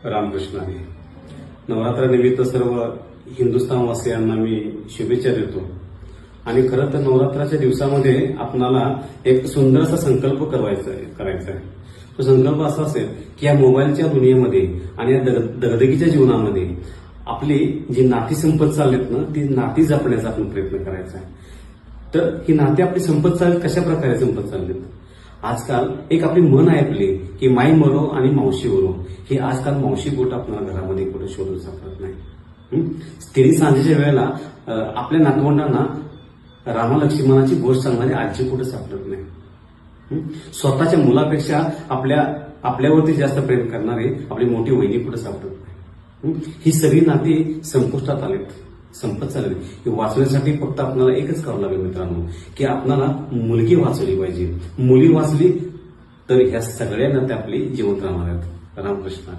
रामकृष्ण हरी. नवरात्रानिमित्त सर्व हिंदुस्थानवासियांना मी शुभेच्छा देतो. आणि खरं तर नवरात्राच्या दिवसामध्ये आपणाला एक सुंदरसा संकल्प करायचा आहे. तो संकल्प असा असेल की या मोबाईलच्या दुनियेमध्ये आणि या दगदगीच्या जीवनामध्ये आपली जी नाती संपत चाललीत ना, ती नाती जपण्याचा आपण प्रयत्न करायचा आहे. तर ही नाती आपली संपत चाललीत, कशा प्रकारे संपत चाललीत? आजकाल एक आपली म्हण आहे आपली की माई मरो आणि मावशी वरो. ही आजकाल मावशी बोट आपल्याला घरामध्ये कुठे शोधू सापडत नाही. स्त्री सांजेच्या वेळेला आपल्या नातवंडांना रामा लक्ष्मणाची गोष्ट सांगणारी आजी कुठे सापडत नाही. स्वतःच्या मुलापेक्षा आपल्यावरती जास्त प्रेम करणारी आपली मोठी वहिनी कुठे सापडत नाही. ही सगळी नाती संपुष्टात आलीत, संपत चालली. ही वाचवण्यासाठी फक्त आपल्याला एकच करावं लागेल मित्रांनो, की आपल्याला मुलगी वाचवली पाहिजे. मुली वाचली तर ह्या सगळ्या नात्या आपली जिवंत राहणार आहेत. रामकृष्ण.